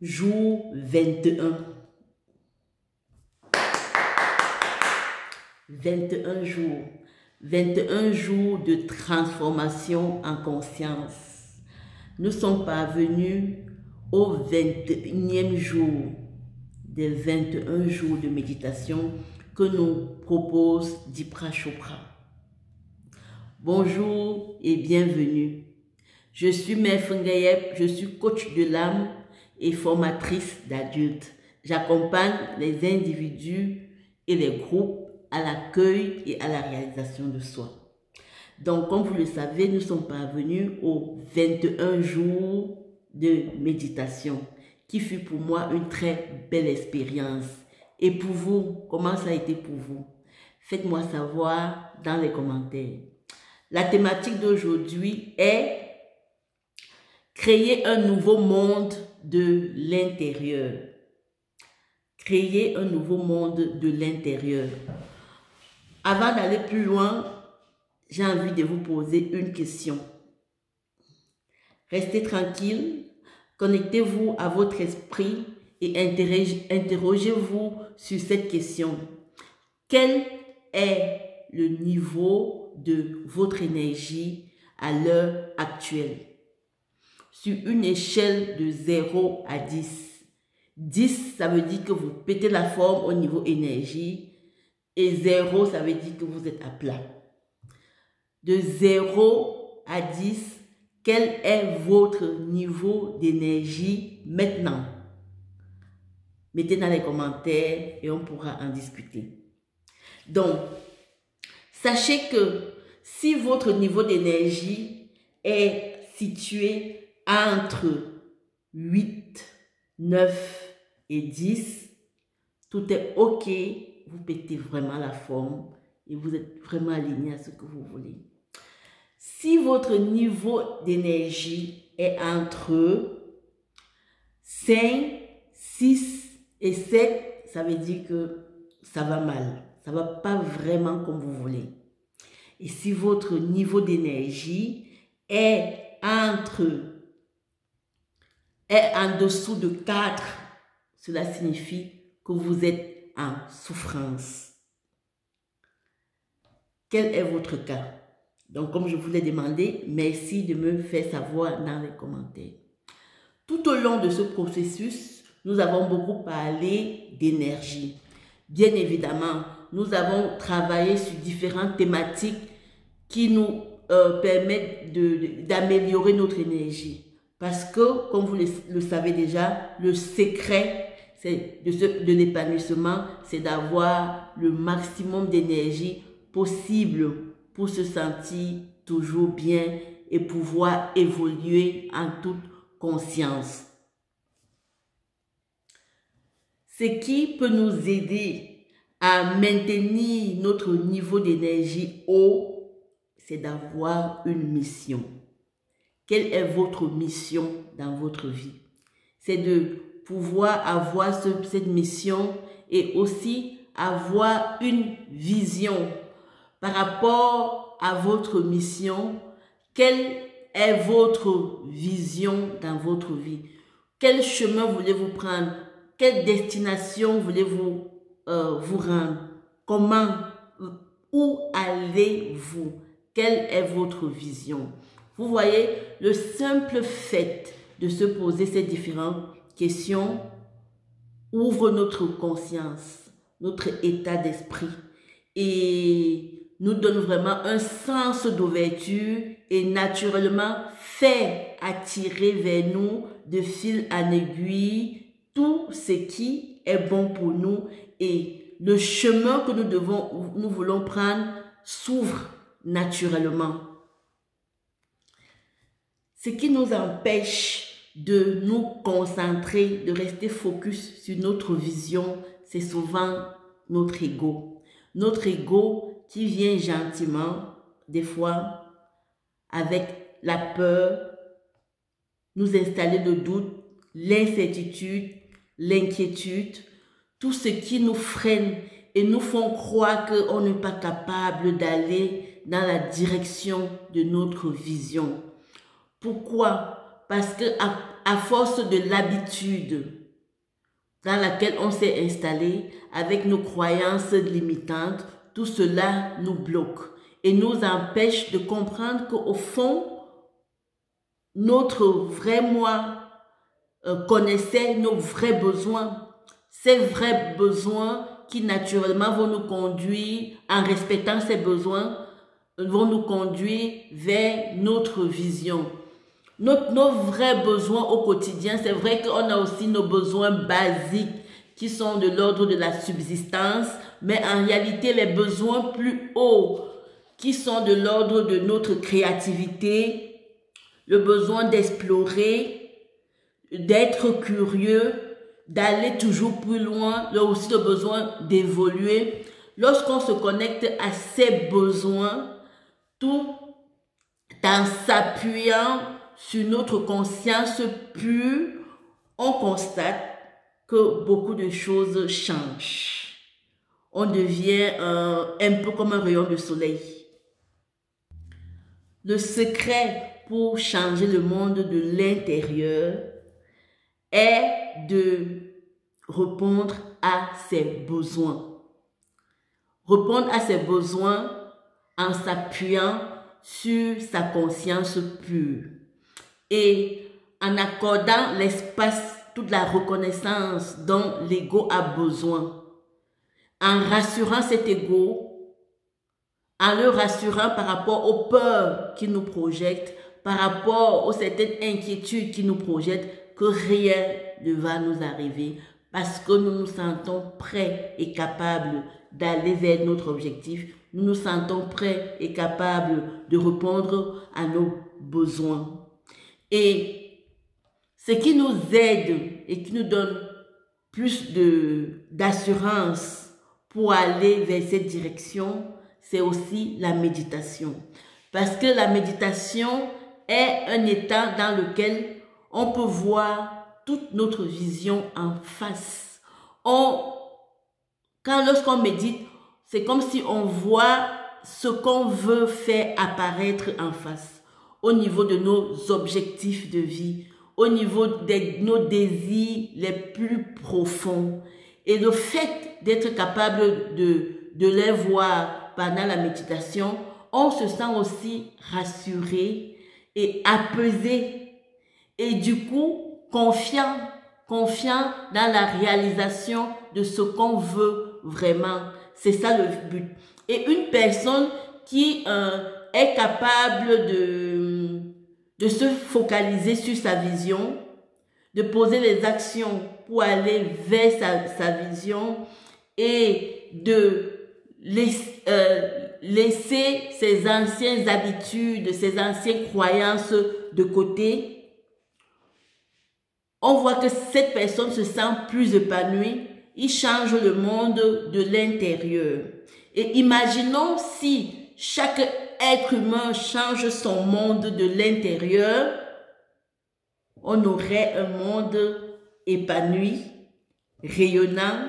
jour 21. 21 jours. 21 jours de transformation en conscience. Nous sommes parvenus au 21e jour des 21 jours de méditation que nous propose Dipra Chopra. Bonjour et bienvenue. Je suis Mère Fungayep, je suis coach de l'âme et formatrice d'adultes. J'accompagne les individus et les groupes à l'accueil et à la réalisation de soi. Donc, comme vous le savez, nous sommes parvenus aux 21 jours de méditation, qui fut pour moi une très belle expérience. Et pour vous, comment ça a été pour vous? Faites-moi savoir dans les commentaires. La thématique d'aujourd'hui est créer un nouveau monde de l'intérieur. Créer un nouveau monde de l'intérieur. Avant d'aller plus loin, j'ai envie de vous poser une question. Restez tranquille, connectez-vous à votre esprit et interrogez-vous sur cette question. Quel est le niveau de votre énergie à l'heure actuelle? Sur une échelle de 0 à 10. 10, ça veut dire que vous pétez la forme au niveau énergie. Et 0, ça veut dire que vous êtes à plat. De 0 à 10, quel est votre niveau d'énergie maintenant? Mettez dans les commentaires et on pourra en discuter. Donc, sachez que si votre niveau d'énergie est situé entre 8, 9 et 10, tout est OK. Vous pétez vraiment la forme et vous êtes vraiment aligné à ce que vous voulez. Si votre niveau d'énergie est entre 5, 6 et 7, ça veut dire que ça va mal. Ça ne va pas vraiment comme vous voulez. Et si votre niveau d'énergie est en dessous de 4, cela signifie que vous êtes en souffrance. Quel est votre cas? Donc, comme je vous l'ai demandé, merci de me faire savoir dans les commentaires. Tout au long de ce processus, nous avons beaucoup parlé d'énergie. Bien évidemment, nous avons travaillé sur différentes thématiques qui nous permettent d'améliorer notre énergie. Parce que, comme vous le savez déjà, le secret de l'épanouissement, c'est d'avoir le maximum d'énergie possible pour se sentir toujours bien et pouvoir évoluer en toute conscience. Ce qui peut nous aider à maintenir notre niveau d'énergie haut, c'est d'avoir une mission. Quelle est votre mission dans votre vie? C'est de pouvoir avoir cette mission et aussi avoir une vision par rapport à votre mission. Quelle est votre vision dans votre vie? Quel chemin voulez-vous prendre? Quelle destination voulez-vous vous rendre? Comment? Où allez-vous? Quelle est votre vision? Vous voyez, le simple fait de se poser ces différentes questions ouvre notre conscience, notre état d'esprit et nous donne vraiment un sens d'ouverture et naturellement fait attirer vers nous de fil en aiguille tout ce qui est bon pour nous et le chemin que nous voulons prendre s'ouvre naturellement. Ce qui nous empêche de nous concentrer, de rester focus sur notre vision, c'est souvent notre ego. Notre ego qui vient gentiment, des fois, avec la peur, nous installer le doute, l'incertitude, l'inquiétude, tout ce qui nous freine et nous font croire qu'on n'est pas capable d'aller dans la direction de notre vision. Pourquoi? Parce que à force de l'habitude dans laquelle on s'est installé, avec nos croyances limitantes, tout cela nous bloque et nous empêche de comprendre qu'au fond, notre vrai moi connaissait nos vrais besoins. Ces vrais besoins qui naturellement vont nous conduire, en respectant ces besoins, vont nous conduire vers notre vision. Nos vrais besoins au quotidien, c'est vrai qu'on a aussi nos besoins basiques qui sont de l'ordre de la subsistance, mais en réalité, les besoins plus hauts qui sont de l'ordre de notre créativité, le besoin d'explorer, d'être curieux, d'aller toujours plus loin, là aussi le besoin d'évoluer. Lorsqu'on se connecte à ces besoins, tout en s'appuyant sur notre conscience pure, on constate que beaucoup de choses changent. On devient un peu comme un rayon de soleil. Le secret pour changer le monde de l'intérieur est de répondre à ses besoins. Répondre à ses besoins en s'appuyant sur sa conscience pure et en accordant l'espace, toute la reconnaissance dont l'ego a besoin, en rassurant cet ego, en le rassurant par rapport aux peurs qu'il nous projette, par rapport aux certaines inquiétudes qu'il nous projette, que rien ne va nous arriver parce que nous nous sentons prêts et capables d'aller vers notre objectif. Nous nous sentons prêts et capables de répondre à nos besoins. Et ce qui nous aide et qui nous donne plus d'assurance pour aller vers cette direction, c'est aussi la méditation. Parce que la méditation est un état dans lequel on peut voir toute notre vision en face. Lorsqu'on médite, c'est comme si on voit ce qu'on veut faire apparaître en face, au niveau de nos objectifs de vie, au niveau de nos désirs les plus profonds. Et le fait d'être capable de les voir pendant la méditation, on se sent aussi rassuré et apaisé. Et du coup, confiant dans la réalisation de ce qu'on veut vraiment. C'est ça le but. Et une personne qui est capable de se focaliser sur sa vision, de poser les actions pour aller vers sa vision et de laisser ses anciennes habitudes, ses anciennes croyances de côté, on voit que cette personne se sent plus épanouie, il change le monde de l'intérieur. Et imaginons si chaque être humain change son monde de l'intérieur, on aurait un monde épanoui, rayonnant,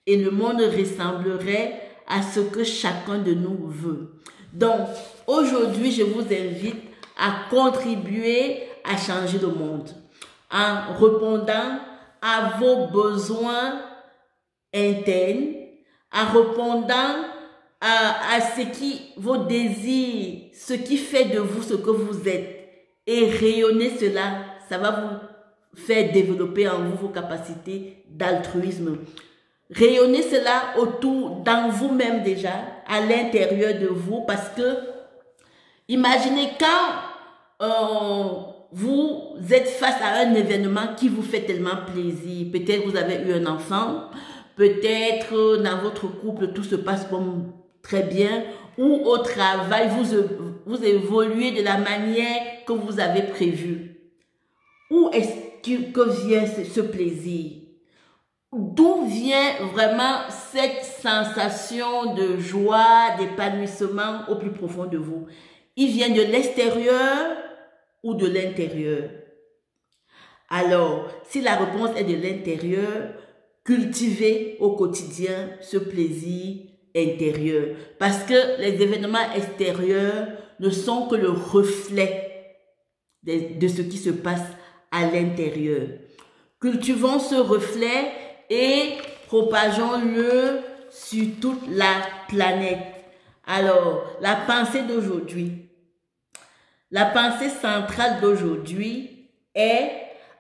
et le monde ressemblerait à ce que chacun de nous veut. Donc, aujourd'hui, je vous invite à contribuer à changer le monde en répondant à vos besoins internes, en répondant à vos désirs, ce qui fait de vous ce que vous êtes. Et rayonner cela, ça va vous faire développer en vous vos capacités d'altruisme. Rayonnez cela autour, dans vous-même déjà, à l'intérieur de vous, parce que imaginez quand vous êtes face à un événement qui vous fait tellement plaisir. Peut-être vous avez eu un enfant, peut-être dans votre couple tout se passe comme très bien, ou au travail vous évoluez de la manière que vous avez prévu. Où est-ce que vient ce plaisir? D'où vient vraiment cette sensation de joie, d'épanouissement au plus profond de vous? Il vient de l'extérieur ou de l'intérieur? Alors, si la réponse est de l'intérieur, cultivez au quotidien ce plaisir intérieur. Parce que les événements extérieurs ne sont que le reflet de ce qui se passe à l'intérieur. Cultivons ce reflet et propageons-le sur toute la planète. Alors, la pensée d'aujourd'hui. La pensée centrale d'aujourd'hui est: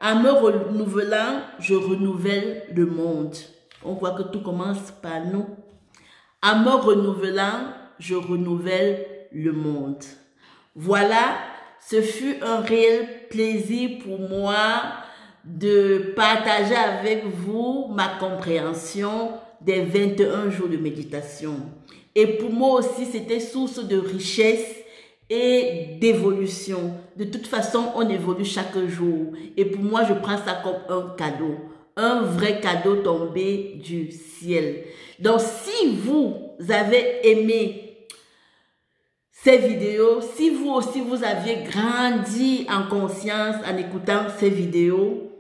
en me renouvelant, je renouvelle le monde. On voit que tout commence par nous. En me renouvelant, je renouvelle le monde. Voilà, ce fut un réel plaisir pour moi de partager avec vous ma compréhension des 21 jours de méditation. Et pour moi aussi, c'était source de richesse et d'évolution. De toute façon, on évolue chaque jour. Et pour moi, je prends ça comme un cadeau. Un vrai cadeau tombé du ciel. Donc, si vous avez aimé ces vidéos, si vous aussi vous aviez grandi en conscience en écoutant ces vidéos,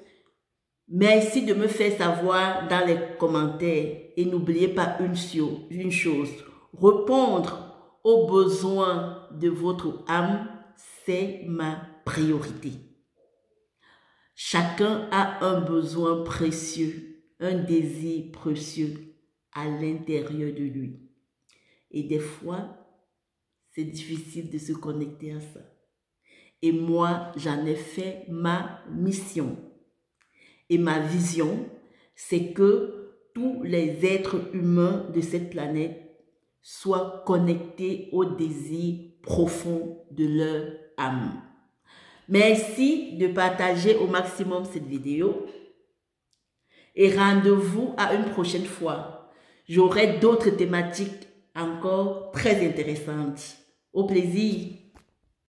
merci de me faire savoir dans les commentaires. Et n'oubliez pas une chose, répondre aux besoins de votre âme, c'est ma priorité. Chacun a un besoin précieux, un désir précieux à l'intérieur de lui. Et des fois, c'est difficile de se connecter à ça. Et moi, j'en ai fait ma mission. Et ma vision, c'est que tous les êtres humains de cette planète soient connectés au désir profond de leur âme. Merci de partager au maximum cette vidéo et rendez-vous à une prochaine fois. J'aurai d'autres thématiques encore très intéressantes. Au plaisir!